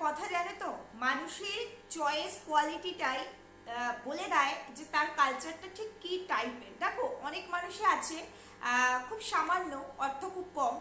কথা জানে তো, মানুষের চয়েস কোয়ালিটিটাই বলে দেয় যে তার কালচারটা ঠিক কি টাইপের। দেখো অনেক মানুষই আছে খুব সামান্য, অর্থ খুব কম,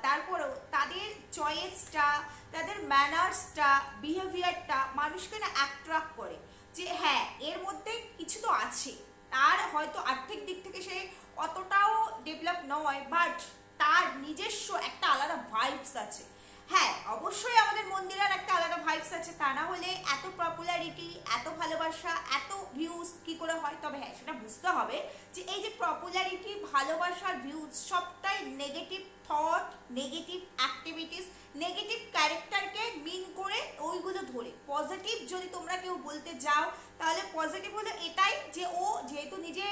তারপরেও তাদের চয়েসটা, তাদের ম্যানার্সটা, বিহেভিয়ারটা মানুষকে না অ্যাট্রাক্ট করে। যে হ্যাঁ, এর মধ্যে কিছু তো আছে। তার হয়তো আর্থিক দিক থেকে সে অতটাও ডেভেলপ নয়, বাট তার নিজস্ব একটা আলাদা ভাইবস আছে। হ্যাঁ, অবশ্যই আমাদের মন্দিরের একটা আলাদা ভাইবস আছে, তা না হলে এত পপুলারিটি, এত ভালোবাসা, এত ভিউজ কি করে হয়। তবে হ্যাঁ, সেটা বুঝতে হবে যে এই যে পপুলারিটি, ভালোবাসার ভিউজ সবটাই negative thought, negative activities, negative ক্যারেক্টারকে মিন করে ওইগুলো ধরে। পজিটিভ যদি তোমরা কেউ বলতে যাও, তাহলে পজিটিভ হলো এটাই যে ও যেহেতু নিজে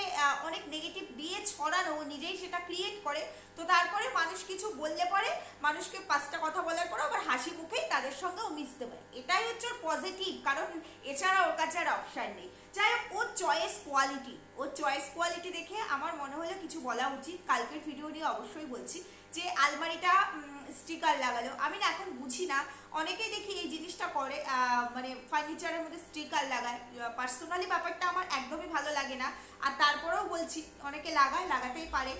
অনেক নেগেটিভ দিয়ে ছড়ানো, ও নিজেই সেটা ক্রিয়েট করে, তো তারপরে মানুষ কিছু বললে পরে মানুষকে পাঁচটা কথা বলার পরে আবার হাসি মুখেই তাদের সঙ্গে ও মিশতে পারে। এটাই হচ্ছে ওর পজিটিভ, কারণ এছাড়া ওর কাছে আর অপশান নেই। যাই হোক, ওর চয়েস কোয়ালিটি দেখে আমার মনে হলো কিছু বলা উচিত। কালকের ভিডিও নিয়ে অবশ্যই বলছি যে আলমারিটা স্টিকার লাগালো। আমি না এখন বুঝি না, অনেকেই দেখি এই জিনিসটা করে, মানে ফার্নিচারের মধ্যে স্টিকার লাগায়। পার্সোনালি ব্যাপারটা আমার একদমই ভালো লাগে না। আর তারপরেও বলছি, অনেকে লাগায়, লাগাতেই পারে,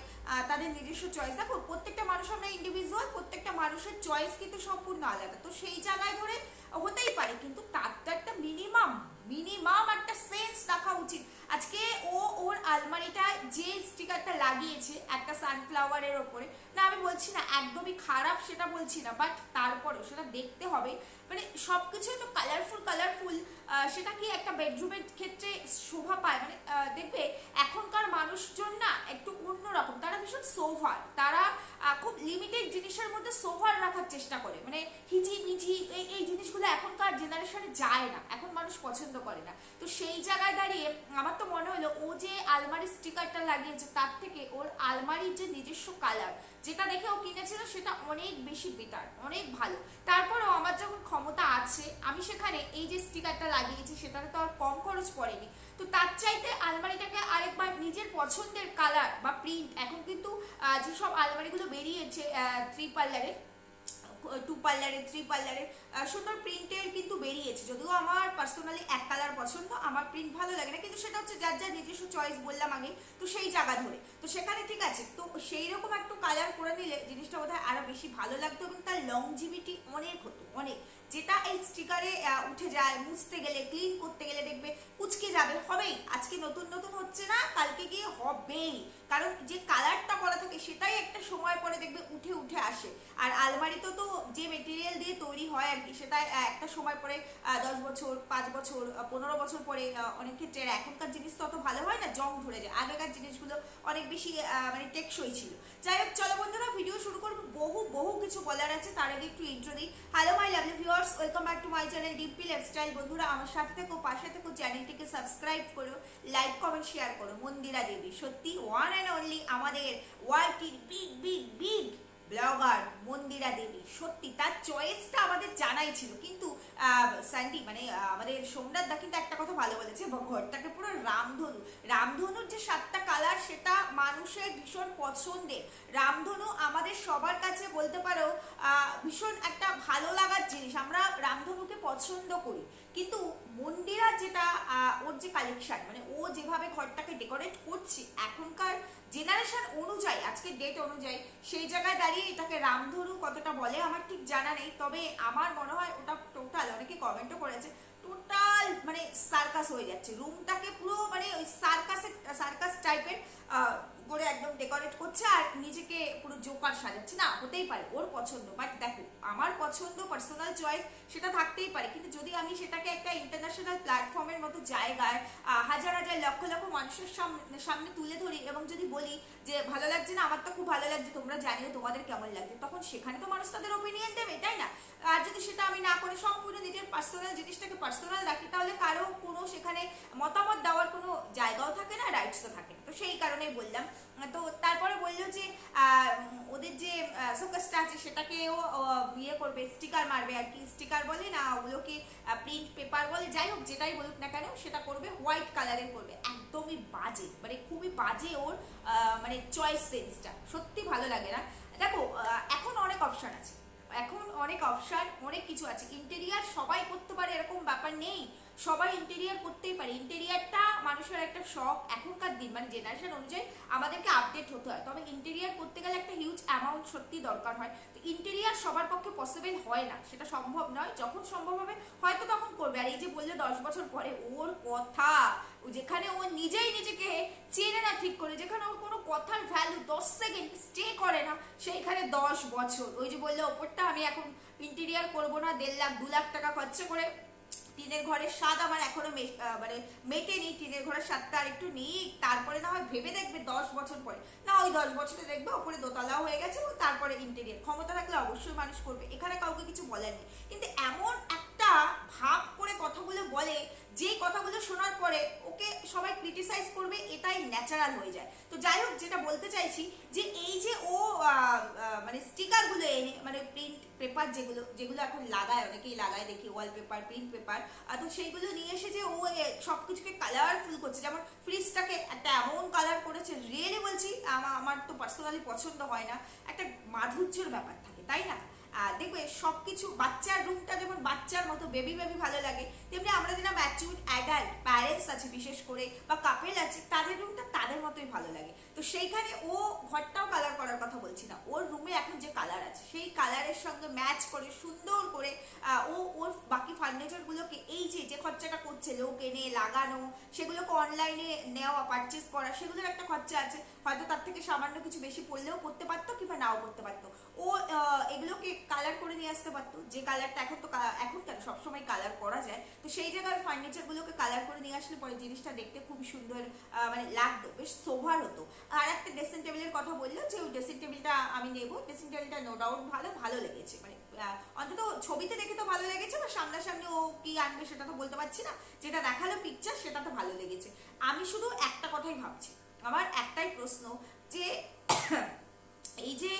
তাদের নিজস্ব চয়েস। দেখো প্রত্যেকটা মানুষ আমরা ইন্ডিভিজুয়াল, প্রত্যেকটা মানুষের চয়েস কিন্তু সম্পূর্ণ আলাদা। তো সেই জায়গায় ধরে হতেই পারে, কিন্তু তার তো একটা মিনিমাম মিনিমাম একটা সেন্স রাখা উচিত। আজকে ও ওর আলমারিটা যে স্টিকারটা লাগিয়েছে একটা সানফ্লাওয়ারের ওপরে, না আমি বলছি না একদমই খারাপ, সেটা বলছি না, বাট তারপরেও সেটা দেখতে হবে। মানে সবকিছু তো কালারফুল কালারফুল, সেটা কি একটা বেডরুমের ক্ষেত্রে শোভা পায়? মানে দেখবে এখনকার মানুষজন না একটু অন্যরকম, তারা ভীষণ সোভার, তারা খুব লিমিটেড জিনিসের মধ্যে সোভার রাখার চেষ্টা করে। মানে হিজি মিজি এই জিনিসগুলো এখনকার জেনারেশনে যায় না, এখন মানুষ পছন্দ করে না। তো সেই জায়গায় দাঁড়িয়ে আমার তো মনে হলো ও যে আলমারির স্টিকারটা লাগিয়েছে, তার থেকে ওর আলমারির যে নিজস্ব কালার, যেটা দেখে ও কিনেছিল, সেটা অনেক বেশি বেটার, অনেক ভালো। তারপরেও আমার যখন ক্ষমতা আছে, আমি সেখানে এই যে স্টিকারটা লাগিয়েছি সেটাতে তো আর কম খরচ পড়েনি। তো তার চাইতে আলমারিটাকে আরেকবার নিজের পছন্দের কালার বা প্রিন্ট, এখন কিন্তু যেসব আলমারিগুলো বেরিয়েছে 3 পার্লারের, 2 পার্লারের, 3 পার্লারের সুন্দর প্রিন্টের কিন্তু বেরিয়েছে। যদিও আমার পার্সোনালি এক কালার পছন্দ, আমার প্রিন্ট ভালো লাগে না, কিন্তু সেটা হচ্ছে যার যার নিজস্ব চয়েস, বললাম আগে। তো সেই জায়গা ধরে তো সেখানে ঠিক আছে, তো সেই রকম একটু কালার করে নিলে জিনিসটা বোধহয় আরো বেশি ভালো লাগতো এবং তার লংজিভিটি অনেক হতো, অনেক। যেটা এই স্টিকারে উঠে যায়, মুছতে গেলে, ক্লিন করতে গেলে দেখবে কুচকে যাবে, হবেই। আজকে নতুন নতুন হচ্ছে না, কালকে গিয়ে হবেই, কারণ যে কালারটা করা থাকে সেটাই একটা সময় পরে দেখবে উঠে উঠে আসে। আর আলমারিতে তো যে মেটেরিয়াল দিয়ে তৈরি হয় আর কি, সেটা একটা সময় পরে 10 বছর, 5 বছর, 15 বছর পরে অনেক ক্ষেত্রে, এখনকার জিনিস তো অত ভালো হয় না, জং ধরে যায়। আগেকার জিনিসগুলো অনেক বেশি মানে টেকসই ছিল। যাই হোক, চলো বন্ধুরা ভিডিও শুরু করবো। বহু কিছু বলার আছে, তার আগে একটু ইন্ট্রো দিই। Hello my lovely viewers, welcome back to my channel Dimpi lifestyle. বন্ধুরা আমার সাথে থেকো, পাশে থেকো, চ্যানেলটিকে সাবস্ক্রাইব করো, লাইক কমেন্ট শেয়ার করো। মন্দিরা দেবী সত্যি ওয়ান অ্যান্ড অনলি আমাদের ওয়ার্ল্ডের বিগ বিগ বিগ ব্লগার মন্দিরা দেবী। সত্যি তার চয়েসটা আমাদের জানাই ছিল, কিন্তু স্যান্ডি মানে আমাদের সোমনাথ দা কিন্তু একটা কথা ভালো বলেছে, ঘরটাকে পুরো রামধনু, রামধনুর যে 7টা কালার সেটা মানুষের ভীষণ পছন্দের। রামধনু আমাদের সবার কাছে বলতে পারো ভীষণ একটা ভালো লাগার জিনিস, আমরা রামধনুকে পছন্দ করি। কিন্তু মন্দিরা যেটা ওর যে কালেকশন, মানে ও যেভাবে ঘরটাকে ডেকোরেট করছে এখনকার জেনারেশন অনুযায়ী, আজকের ডেট অনুযায়ী, সেই জায়গায় দাঁড়িয়ে এটাকে রামধনু কতটা বলে আমার ঠিক জানা নেই। তবে আমার মনে হয় ওটা টোটাল, অনেকে কমেন্টও করেছে, টোটাল মানে সার্কাস হয়ে যাচ্ছে রুমটাকে পুরো, মানে ওই সার্কাস টাইপের করে একদম ডেকোরেট করছে আর নিজেকে পুরো জোকার সাজাচ্ছে। না, হতেই পারে ওর পছন্দ, বাট দেখো আমার পছন্দ, পার্সোনাল চয়েস, সেটা থাকতেই পারে। কিন্তু যদি আমি সেটাকে একটা ইন্টারন্যাশনাল প্ল্যাটফর্মের মতো জায়গায় হাজার হাজার লক্ষ লক্ষ মানুষের সামনে তুলে ধরি এবং যদি বলি যে ভালো লাগছে না, আমার তো খুব ভালো লাগছে, তোমরা জানিও তোমাদের কেমন লাগছে, তখন সেখানে তো মানুষ তাদের ওপিনিয়ন দেবে, তাই না? আর যদি সেটা আমি না করে সম্পূর্ণ নিজের পার্সোনাল জিনিসটাকে পার্সোনাল রাখি, তাহলে কারো কোনো সেখানে মতামত দেওয়ার কোনো জায়গাও থাকে না, রাইটসও থাকে না। তো সেই কারণেই বললাম। তো তারপরে বললো যে ওদের যে শোকেসটা আছে সেটাকেও ইয়ে করবে, স্টিকার মারবে আর কি, স্টিকার বলে না ওগুলোকে, প্রিন্ট পেপার বলে, যাই হোক যেটাই বলুক না কেন, সেটা করবে হোয়াইট কালারের করবে। একদমই বাজে, মানে খুবই বাজে ওর মানে চয়েস সেন্সটা, সত্যি ভালো লাগে না। দেখো এখন অনেক অপশন আছে, এখন অনেক অপশন, অনেক কিছু আছে। ইন্টেরিয়ার সবাই করতে পারে এরকম ব্যাপার নেই, সবাই ইন্টেরিয়ার করতেই পারে। ইন্টেরিয়ারটা মানুষের একটা শখ, এখনকার দিন মানে জেনারেশন অনুযায়ী আমাদেরকে আপডেট হতে হয়। তবে ইন্টেরিয়ার করতে গেলে একটা হিউজ অ্যামাউন্ট সত্যি দরকার হয়। তো ইন্টেরিয়ার সবার পক্ষে পসিবল হয় না, সেটা সম্ভব নয়। যখন সম্ভব হবে হয়তো তখন করবে। আর এই যে বললে 10 বছর পরে, ওর কথা, যেখানে ও নিজেই নিজেকে চেনে না ঠিক করে, যেখানে ওর কোনো কথার ভ্যালু 10 সেকেন্ড স্টে করে না, সেইখানে 10 বছর। ওই যে বললে ওপরটা আমি এখন ইন্টেরিয়ার করবো না, 1.5 লাখ 2 লাখ টাকা খরচা করে টিনের ঘরের স্বাদ আমার এখনো মানে মেটেনি, টিনের ঘরের স্বাদটা আর একটু নিই, তারপরে না হয় ভেবে দেখবে 10 বছর পরে, না ওই 10 বছরে দেখবে ওপরে দোতলাও হয়ে গেছে, এবং তারপরে ইন্টেরিয়ার। ক্ষমতা থাকলে অবশ্যই মানুষ করবে, এখানে কাউকে কিছু বলার নেই। কিন্তু এমন একটা ভাব করে কথাগুলো বলে, যেই কথাগুলো শোনার পরে ওকে সবাই ক্রিটিসাইজ করবে, এটাই ন্যাচারাল হয়ে যায়। তো যাই হোক, যেটা বলতে চাইছি যে এই যে ও মানে স্টিকারগুলো এনে, মানে প্রিন্ট পেপার যেগুলো যেগুলো এখন লাগায়, অনেকেই লাগায় দেখি, ওয়ালপেপার, প্রিন্ট পেপার, তো সেইগুলো নিয়ে এসে যে ও সবকিছুকে কালারফুল করছে, যেমন ফ্রিজটাকে একটা এমন কালার করেছে, রিয়েলি বলছি আমার তো পার্সোনালি পছন্দ হয় না। একটা মাধুর্যের ব্যাপার থাকে, তাই না? দেখবে সবকিছু, বাচ্চার রুমটা যেমন বাচ্চার মতো বেবি বেবি ভালো লাগে, তেমনি আমরা যারা ম্যাচিউর অ্যাডাল্ট প্যারেন্টস আছে বিশেষ করে, বা কাপেল আছে, তাদের রুমটা তাদের মতোই ভালো লাগে। তো সেইখানে ও ঘরটাও কালার করার কথা বলছি না, ওর রুমে এখন যে কালার আছে সেই কালারের সঙ্গে ম্যাচ করে সুন্দর করে ও ওর বাকি ফার্নিচারগুলোকে, এই যে যে খরচাটা করছে লোক এনে লাগানো, সেগুলোকে অনলাইনে নেওয়া, পারচেস করা, সেগুলোর একটা খরচা আছে। হয়তো তার থেকে সামান্য কিছু বেশি পড়লেও করতে পারতো, কিংবা নাও করতে পারতো। ও এগুলোকে কালার করে নিয়ে আসতে পারতো, যে কালারটা এখন তো এখন কেন সবসময় কালার করা যায়, তো সেই জায়গায় ফার্নিচারগুলোকে কালার করে নিয়ে আসলে পরে জিনিসটা দেখতে খুবই সুন্দর মানে লাগতো, বেশ সোভার হতো। আর একটা ড্রেসিং টেবিলের কথা বললো, যে ওই ড্রেসিং টেবিলটা আমি নেবো, ড্রেসিং টেবিলটা নো ডাউট ভালো, ভালো লেগেছে। মানে অন্তত ছবিতে দেখে তো ভালো লেগেছে, বা সামনাসামনি ও কি আনবে সেটা তো বলতে পারছি না, যেটা দেখালো পিকচার সেটা তো ভালো লেগেছে। আমি শুধু একটা কথাই ভাবছি, আমার একটাই প্রশ্ন, যে এই যে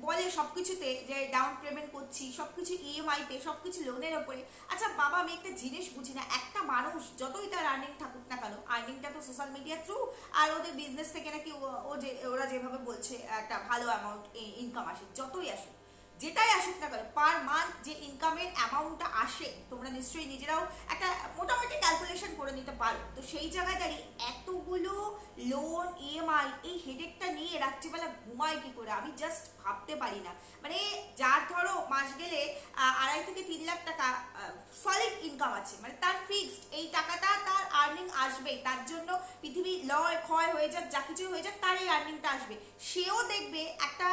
বলে সবকিছুতে যে ডাউন পেমেন্ট করছি, সবকিছু ইএমআই তে, সবকিছু লোনের ওপরে। আচ্ছা বাবা, আমি একটা জিনিস বুঝি না, একটা মানুষ যতই তার আর্নিং থাকুক না কেন, আর্নিংটা তো সোশ্যাল মিডিয়া থ্রু, আর ওদের বিজনেস থেকে নাকি ওরা যেভাবে বলছে একটা ভালো অ্যামাউন্ট ইনকাম আসে, যতই আসুক, যেটাই আসুক না কেন, পার মান্থ যে ইনকামের অ্যামাউন্টটা আসে, তোমরা নিশ্চয়ই নিজেরাও একটা মোটামুটি ক্যালকুলেশন করে নিতে পারো। তো সেই জায়গায় দাঁড়িয়ে এতগুলো লোন, ইএমআই, এই হেডেকটা নিয়ে রাত্রিবেলা ঘুমায় কি করে, আমি জাস্ট ভাবতে পারি না। মানে যার ধরো মাস গেলে 2.5 থেকে 3 লাখ টাকা সলিড ইনকাম আছে, মানে তার ফিক্সড এই টাকাটা তার আর্নিং আসবেই, তার জন্য পৃথিবী লয় ক্ষয় হয়ে যাক, যা কিছু হয়ে যাক, তার এই আর্নিংটা আসবে। সেও দেখবে একটা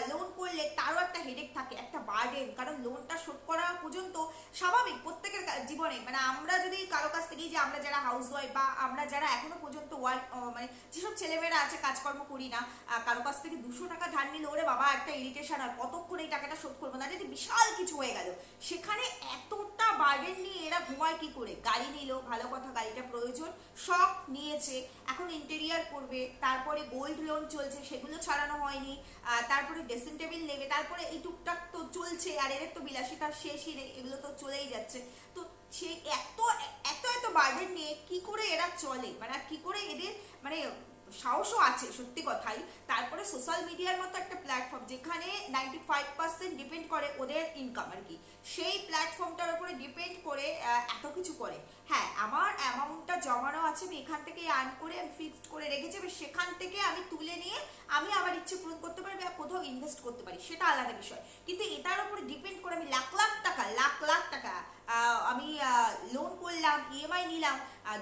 লোন করলে তারও একটা হেডেক থাকে, একটা বার্ডেন, কারণ লোনটা শোধ করা পর্যন্ত স্বাভাবিক প্রত্যেকের জীবনে। মানে আমরা যদি কারো কাছ থেকে, যে আমরা যারা হাউস ওয়াইফ, বা আমরা যারা এখনো পর্যন্ত মানে যেসব ছেলেমেয়েরা আছে কাজকর্ম করি না, কারো কাছ থেকে 200 টাকা ধার নিলে ওরে বাবা একটা ইরিটেশন হয়, কতক্ষণ এই টাকাটা শোধ করবো, না যদি বিশাল কিছু হয়ে গেল, সেখানে এতটা বার্ডেন নিয়ে এরা ঘুমায় কি করে। গাড়ি নিল, ভালো কথা, গাড়িটা প্রয়োজন, শখ নিয়েছে, এখন ইন্টেরিয়ার করবে, তারপরে গোল্ড লোন চলছে, সেগুলো ছাড়ানো হয়নি, তারপরে ড্রেসিং টেবিল নেবে, তারপরে এই টুকটাক তো চলছে, আর এদের তো বিলাসিতার শেষই নেই, এগুলো তো চলেই যাচ্ছে। তো সে এত এত এত বার্ডেন নিয়ে কি করে এরা চলে, মানে কি করে এদের মানে সাহসও আছে সত্যি কথাই। তারপরে সোশ্যাল মিডিয়ার মতো একটা প্ল্যাটফর্ম, যেখানে 95% ডিপেন্ড করে ওদের ইনকাম আর কি, সেই প্ল্যাটফর্মটার উপরে ডিপেন্ড করে এত কিছু করে। হ্যাঁ, আমার অ্যামাউন্টটা জমানো আছে, আমি এখান থেকে আর্ন করে আমি ফিক্সড করে রেখেছি, সেখান থেকে আমি তুলে নিয়ে আমি আমার ইচ্ছে পূরণ করতে পারি, বা কোথাও ইনভেস্ট করতে পারি, সেটা আলাদা বিষয়। কিন্তু এটার উপরে ডিপেন্ড করে আমি লাখ লাখ টাকা, লাখ লাখ টাকা আমি লোন করলাম, ইএমআই নিলাম,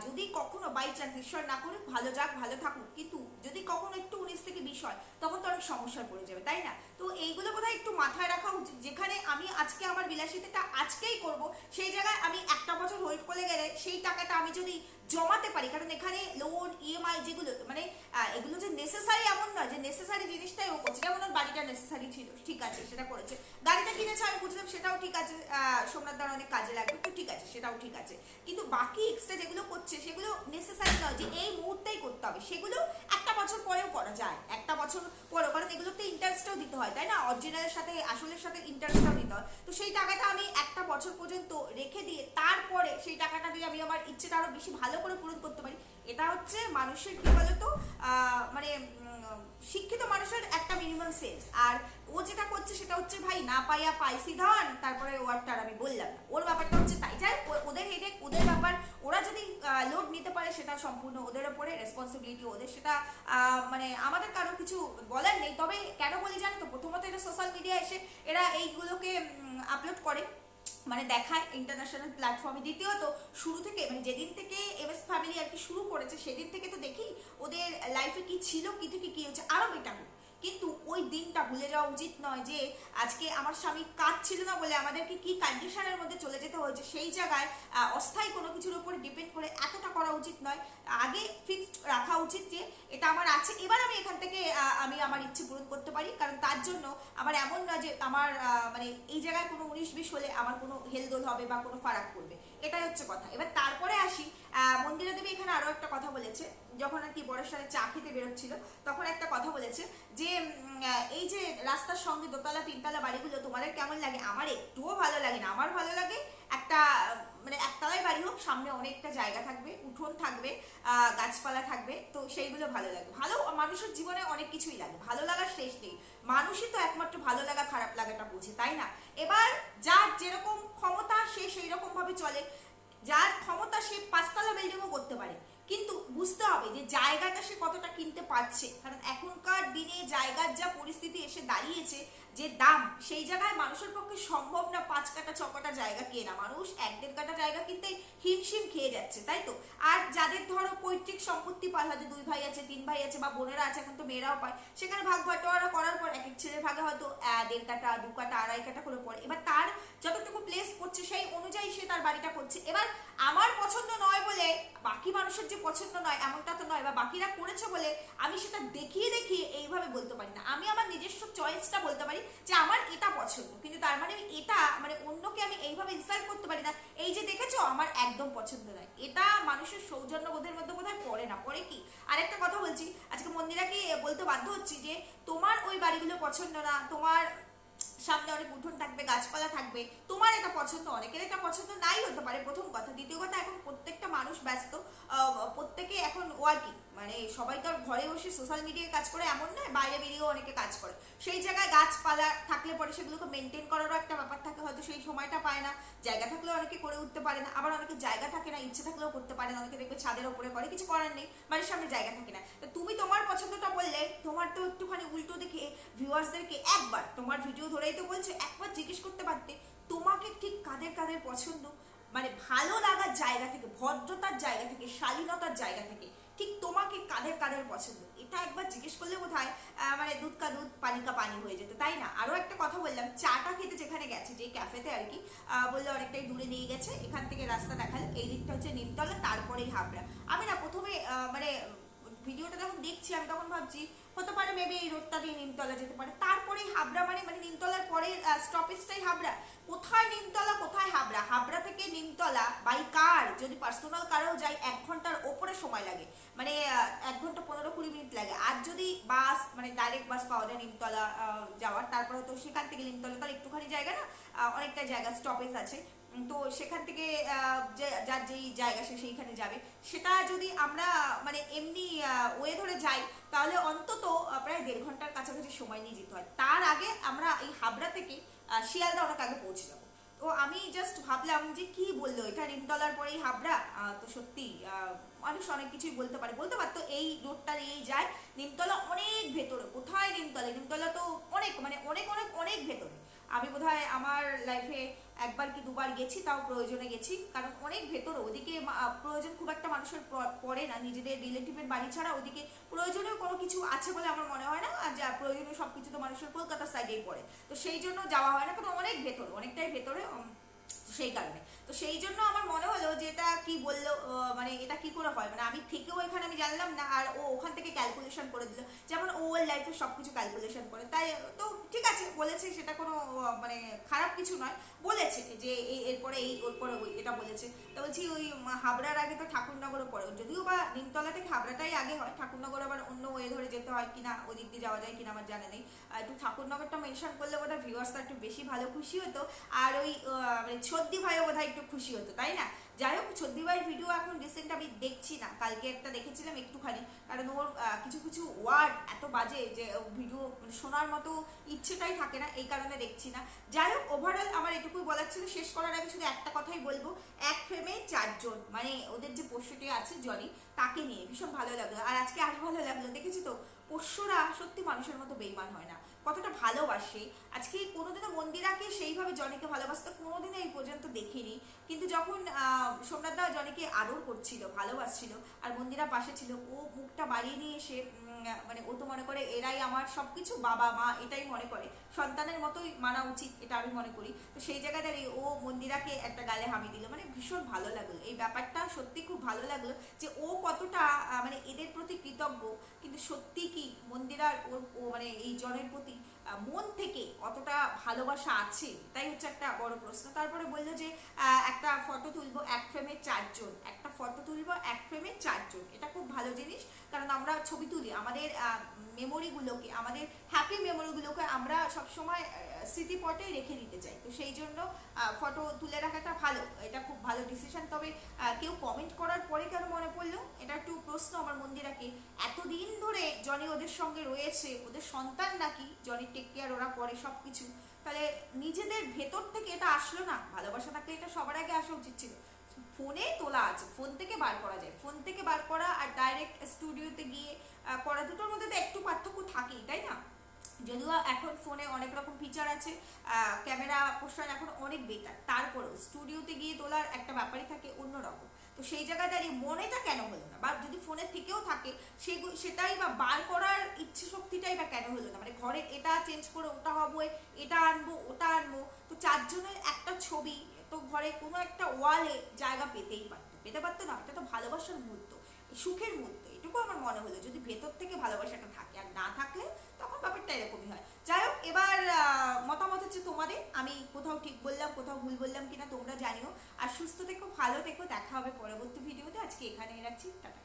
যদি কখনো বাই চান্স, ঈশ্বর না করুক, ভালো যাক, ভালো থাকুক, কিন্তু যদি কখনো একটু 19 থেকে 20 হয়, তখন তো অনেক সমস্যায় পড়ে যাবে, তাই না? তো এইগুলো বোধহয় একটু মাথায় রাখা উচিত, যেখানে আমি আজকে আমার বিলাসিতাটা আজকেই করব, সেই জায়গায় আমি একটা বছর হোল্ড করে গেলে সেই টাকাটা আমি যদি জমাতে পারি, কারণ এখানে লোন, ইএমআই যেগুলো, মানে এগুলো যে নেসেসারি এমন নয়, যে নেসেসারি জিনিসটাই ও করছে। যেমন ওর বাড়িটা নেসেসারি ছিল, ঠিক আছে, সেটা করেছে, গাড়িটা কিনেছে আমি বুঝলাম, সেটাও ঠিক আছে, সোমনাথ দার অনেক কাজে লাগবে, তো ঠিক আছে, সেটাও ঠিক আছে। কিন্তু বাকি এক্সট্রা যেগুলো করছে, সেগুলো নেসেসারি নয় যে এই মুহূর্তেই করতে হবে, সেগুলো একটা বছর পরেও করা যায়, একটা বছর পরেও, কারণ এগুলোতে ইন্টারেস্টও দিতে হয়, তাই না? অরিজিনালের সাথে আসলের সাথে ইন্টারেস্টটাও দিতে হয়। তো সেই টাকাটা আমি একটা বছর পর্যন্ত রেখে দিয়ে তারপরে সেই টাকাটা দিয়ে আমি আমার ইচ্ছেটা আরো বেশি ভালো করে পূরণ করতে পারি, এটা হচ্ছে মানুষের কি বলতো মানে শিক্ষিত মানুষের একটা মিনিমাম সেন্স। আর ও যেটা করছে সেটা হচ্ছে ভাই না পাইয়া পাইসি ধন, তারপরে ওয়ার্ডটা আমি বললাম না, ওর ব্যাপারটা হচ্ছে তাই। যাই ওদের হেডেক, ওদের ব্যাপার, ওরা যদি লোড নিতে পারে সেটা সম্পূর্ণ ওদের ওপরে রেসপন্সিবিলিটি ওদের, সেটা মানে আমাদের কারো কিছু বলার নেই। তবে কেন বলি জানো তো, প্রথমত এটা সোশ্যাল মিডিয়া এসে এরা এইগুলোকে আপলোড করে, মানে দেখায় ইন্টারন্যাশনাল প্ল্যাটফর্মে। দ্বিতীয়ত শুরু থেকে মানে যেদিন থেকে এমএস ফ্যামিলি আর কি শুরু করেছে সেদিন থেকে তো দেখি ওদের লাইফে কি ছিল, কি থেকে কি হচ্ছে, আরো বেটার হোক। কিন্তু ওই দিনটা ভুলে যাওয়া উচিত নয় যে আজকে আমার স্বামী কাজ ছিল না বলে আমাদেরকে কি কন্ডিশনের মধ্যে চলে যেতে হয়েছে, সেই জায়গায় অস্থায়ী কোনো কিছুর উপর ডিপেন্ড করে এতটা করা উচিত নয়। আগে ফিক্সড রাখা উচিত যে এটা আমার আছে, এবার আমি এখান থেকে আমি আমার ইচ্ছে পূরণ করতে পারি। কারণ তার জন্য আমার এমন নয় যে আমার মানে এই জায়গায় কোনো 19-20 হলে আমার কোনো হেলদোল হবে বা কোনো ফারাক পড়বে, এটাই হচ্ছে কথা। এবার তারপরে আসি, মন্দিরা দেবী এখানে আরো একটা কথা বলেছে, যখন আর কি বরের সাথে চা খেতে বেরোচ্ছিল তখন একটা কথা বলেছে যে এই যে রাস্তার সঙ্গে দোতলা তিনতলা বাড়িগুলো তোমাদের কেমন লাগে? আমার একটুও ভালো লাগে না। আমার ভালো লাগে একটা মানে একতলায় বাড়ি হোক, সামনে অনেকটা জায়গা থাকবে, উঠোন থাকবে, গাছপালা থাকবে, তো সেইগুলো ভালো লাগে। ভালো মানুষের জীবনে অনেক কিছুই লাগে, ভালো লাগার শেষ নেই। মানুষই তো একমাত্র ভালো লাগা খারাপ লাগাটা বুঝে, তাই না? এবার যার যেরকম ক্ষমতা সে সেই রকম ভাবে চলে, যার ক্ষমতা সে 5তলা বিল্ডিংও করতে পারে, কিন্তু বুঝতে হবে যে জায়গাটা সে কতটা কিনতে পারছে। কারণ এখনকার দিনে জায়গার যা পরিস্থিতি এসে দাঁড়িয়েছে, যে দাম, সেই জায়গায় মানুষের পক্ষে সম্ভব না 5 কাটা 6 কাটা জায়গা কেনা। মানুষ 1-1.5 কাটা জায়গা কিনতে হিমশিম খেয়ে যাচ্ছে, তাই তো? আর যাদের ধরো পৈতৃক সম্পত্তি পায়, হয়তো 2 ভাই আছে, 3 ভাই আছে, বা বোনেরা আছে, এখন তো মেয়েরাও পায়, সেখানে ভাগ বাটোয়ারা করার পর এক এক ছেলের ভাগে হয়তো 1.5 কাটা 2 কাটা 2.5 কাটা করে পড়ে। এবার তার যতটুকু প্লেস করছে সেই অনুযায়ী সে তার বাড়িটা করছে। এবার আমার পছন্দ নয় বলে বাকি মানুষের যে পছন্দ নয় এমনটা তো নয়, বা বাকিরা করেছে বলে আমি সেটা দেখিয়ে দেখিয়ে এইভাবে বলতে পারি না। আমি আমার নিজস্ব চয়েসটা বলতে পারি যে আমার এটা পছন্দ, কিন্তু তার মানে এটা মানে অন্যকে আমি এইভাবে ইনসাল্ট করতে পারি না এই যে দেখেছো আমার একদম পছন্দ নয়। এটা মানুষের সৌজন্যবোধের মধ্যে বোধহয় পড়ে না। পড়ে কি? আরেকটা কথা বলছি, আজকে মন্দিরাকে বলতে বাধ্য হচ্ছি যে তোমার ওই বাড়িগুলো পছন্দ না, তোমার সামনে অনেক উঠোন থাকবে, গাছপালা থাকবে, তোমার এটা পছন্দ, অনেকের এটা পছন্দ নাই হতে পারে, প্রথম কথা। দ্বিতীয় কথা, এখন প্রত্যেকটা মানুষ ব্যস্ত, প্রত্যেকে এখন ওয়ার্কিং, মানে সবাই তো আর ঘরে বসে সোশ্যাল মিডিয়ায় কাজ করে এমন নয়, বাইরে বেরিয়েও অনেকে কাজ করে। সেই জায়গায় গাছপালা থাকলে পরে সেগুলোকে মেনটেন করারও একটা ব্যাপার থাকে, হয়তো সেই সময়টা পায় না। জায়গা থাকলেও অনেকে করে উঠতে পারে না, আবার অনেকে জায়গা থাকে না, ইচ্ছে থাকলেও করতে পারে না। অনেকে দেখবে ছাদের ওপরে করে, কিছু করার নেই, বাড়ির সামনে জায়গা থাকে না। তো তুমি তোমার পছন্দটা বললে, তোমার তো একটুখানি উল্টো দেখে ভিউয়ার্সদেরকে একবার, তোমার ভিডিও ধরেই তো বলছে, একবার জিজ্ঞেস করতে পারতে তোমাকে ঠিক কাদের কাদের পছন্দ, মানে ভালো লাগার জায়গা থেকে, ভদ্রতার জায়গা থেকে, শালীনতার জায়গা থেকে ঠিক তোমাকে কাদের কাদের পছন্দ, এটা একবার জিজ্ঞেস করলে বোধহয় মানে দুধ কা দুধ পানি কা পানি হয়ে যেত, তাই না? আরো একটা কথা বললাম, চাটা খেতে যেখানে গেছে, যে ক্যাফেতে আর কি, বললে অনেকটাই দূরে নিয়ে গেছে, এখান থেকে রাস্তা দেখালে এই দিকটা হচ্ছে নিমতলা, তারপরেই হাবড়া। আমি না প্রথমে মানে ভিডিওটা যখন দেখছি আমি তখন ভাবছি হতে পারে মেবি এই রোডটা দিয়ে নিমতলা যেতে পারে, তারপরেই হাবড়া, মানে মানে নিমতলার পরে স্টপেজটাই হাবড়া। কোথায় নিমতলা কোথায় হাবড়া? হাবড়া থেকে নিমতলা বাই কার, যদি পার্সোনাল কারেও যাই 1 ঘন্টার ওপরে সময় লাগে, মানে 1 ঘন্টা 15-20 মিনিট লাগে। আর যদি বাস, মানে ডাইরেক্ট বাস পাওয়া যায় নিমতলা যাওয়ার, তারপরে তো সেখান থেকে নিমতলা তো একটুখানি জায়গা না, অনেকটা জায়গা স্টপেজ আছে, তো সেখান থেকে যার যেই জায়গা সে সেইখানে যাবে। সেটা যদি আমরা মানে এমনি ওয়ে ধরে যাই তাহলে অন্তত প্রায় 1.5 ঘন্টার কাছাকাছি সময় নিয়ে যেতে হয়। তার আগে আমরা এই হাবড়া থেকে শিয়ালদা অনেক আগে পৌঁছে যাবো। তো আমি জাস্ট ভাবলাম যে কি বললো এটা নিমতলার পরেই হাবড়া, তো সত্যি মানুষ অনেক কিছুই বলতে পারতো এই রোডটা এই যায় নিমতলা অনেক ভেতরে। কোথায় নিমতলা? নিমতলা তো অনেক মানে অনেক অনেক অনেক ভেতরে। আমি বোধহয় আমার লাইফে 1বার কি 2বার গেছি, তাও প্রয়োজনে গেছি, কারণ অনেক ভেতরে। ওদিকে প্রয়োজন খুব একটা মানুষের পড়ে না, নিজেদের রিলেটিভের বাড়ি ছাড়া ওদিকে প্রয়োজনীয় কোনো কিছু আছে বলে আমার মনে হয় না। আর যা প্রয়োজনীয় সবকিছু তো মানুষের কলকাতার সাইডেই পড়ে, তো সেই জন্য যাওয়া হয় না, কারণ অনেক ভেতরে, অনেকটাই ভেতরে, সেই কারণে। তো সেই জন্য আমার মনে হলো যে এটা কি বললো, মানে এটা কি করে হয়, মানে আমি থেকেও এখানে আমি জানলাম না, আর ও ওখান থেকে ক্যালকুলেশন করে দিল, যেমন ও ওর লাইফে সবকিছু ক্যালকুলেশন করে। তাই তো ঠিক আছে বলেছে, সেটা কোনো মানে খারাপ কিছু নয়। বলেছে যে এরপরে এই ওর পরে ওই, এটা বলেছে। তো বলছি ওই হাবড়ার আগে তো ঠাকুরনগরও পড়ে, যদিও বা নিমতলা থেকে হাবড়াটাই আগে হয়, ঠাকুরনগর আবার অন্য ওয়ে ধরে যেতে হয় কিনা, ওই দিক দিয়ে যাওয়া যায় কিনা আমার জানা নেই। একটু ঠাকুরনগরটা মেনশন করলে বোধহয় ভিউয়ার্সটা একটু বেশি ভালো খুশি হতো। আর ওই মানে সর্দি ভাইও বোধহয় একটু খুশি হতো, তাই না? যাই হোক, সর্দি ভাইয়ের ভিডিও এখন রিসেন্ট আমি দেখছি না, কালকে একটা দেখেছিলাম একটুখানি, কারণ ওর কিছু কিছু ওয়ার্ড এত বাজে যে ভিডিও শোনার মতো ইচ্ছেটাই থাকে না, এই কারণে দেখছি না। যাই হোক, ওভারঅল আমার এটুকুই বলার ছিল। শেষ করার আগে শুধু একটা কথাই বলবো, এক ফ্রেমে 4 জন, মানে ওদের যে পোষ্যটি আছে জনি, তাকে নিয়ে ভীষণ ভালো লাগলো। আর আজকে আরো ভালো লাগলো, দেখেছি তো পোষ্যরা সত্যি মানুষের মতো বেইমান হয় না, কতটা ভালোবাসে। আজকে কোনোদিনও মন্দিরাকে সেইভাবে জনিকে ভালোবাসতে কোনোদিনও এই পর্যন্ত দেখিনি, কিন্তু যখন সোমনাথ দা জনিকে আদর করছিল, ভালোবাসছিল, আর মন্দিরা পাশে ছিল, ও মুখটা বাড়িয়ে নিয়ে এসে মানে ও তো মনে করে এরাই আমার সবকিছু, বাবা মা এটাই মনে করে, সন্তানের মতোই মানা উচিত, এটা আমি মনে করি। তো সেই জায়গায় দাঁড়িয়ে ও মন্দিরাকে একটা গালে হামি দিল, মানে ভীষণ ভালো লাগলো এই ব্যাপারটা, সত্যি খুব ভালো লাগলো যে ও কতটা মানে এদের প্রতি কৃতজ্ঞ। কিন্তু সত্যি কি মন্দিরার ও মানে এই জনের প্রতি মন থেকে অতটা ভালোবাসা আছে, তাই হচ্ছে একটা বড় প্রশ্ন। তারপরে বললো যে একটা ফটো তুলবো এক ফ্রেমে 4 জন, একটা ফটো তুলবো এক ফ্রেমে 4 জন, এটা খুব ভালো জিনিস। কারণ আমরা ছবি তুলি আমাদের মেমোরিগুলোকে, আমাদের হ্যাপি মেমোরিগুলোকে আমরা সবসময় স্মৃতিপটে রেখে দিতে চাই, তো সেই জন্য ফটো তুলে রাখাটা ভালো, এটা খুব ভালো ডিসিশন। তবে কেউ কমেন্ট করার পরে কেন মনে পড়লো, এটা একটু প্রশ্ন আমার মন্দিরাকে, এতদিন ধরে জনি ওদের সঙ্গে রয়েছে, ওদের সন্তান নাকি, জনি টেক কেয়ার ওরা করে সব কিছু, তাহলে নিজেদের ভেতর থেকে এটা আসলো না? ভালোবাসা থাকলে এটা সবার আগে আসা উচিত ছিল। ফোনে তোলা আছে, ফোন থেকে বার করা যায়, ফোন থেকে বার করা আর ডাইরেক্ট স্টুডিওতে গিয়ে করা, দুটোর মধ্যে তো একটু পার্থক্য থাকেই, তাই না? যদিও এখন ফোনে অনেক রকম ফিচার আছে, ক্যামেরা পোর্শন এখন অনেক বেটার, তারপরেও স্টুডিওতে গিয়ে তোলার একটা ব্যাপারই থাকে অন্যরকম। তো সেই জায়গায় দাঁড়িয়ে মনেটা কেন হলো না, বা যদি ফোনের থেকেও থাকে সেটাই বা বার করার ইচ্ছে শক্তিটাই বা কেন হলো না? মানে ঘরে এটা চেঞ্জ করে ওটা হবে, এটা আনবো ওটা আনবো, তো 4 জনের একটা ছবি তো ঘরে কোনো একটা ওয়ালে জায়গা পেতেই পারতো, পেতে পারতো না? এটা তো ভালোবাসার মুহূর্ত, সুখের মুহূর্ত, এটুকু আমার মনে হলো। যদি ভেতর থেকে ভালোবাসাটা থাকে, আর না থাকলে তখন ব্যাপারটা এরকমই হয়। যাই হোক, এবার মতামত হচ্ছে তোমাদের, আমি কোথাও ঠিক বললাম কোথাও ভুল বললাম কিনা তোমরা জানিও। আর সুস্থ থেকো, ভালো থেকো, দেখা হবে পরবর্তী ভিডিওতে। আজকে এখানেই রাখছি, টাটা।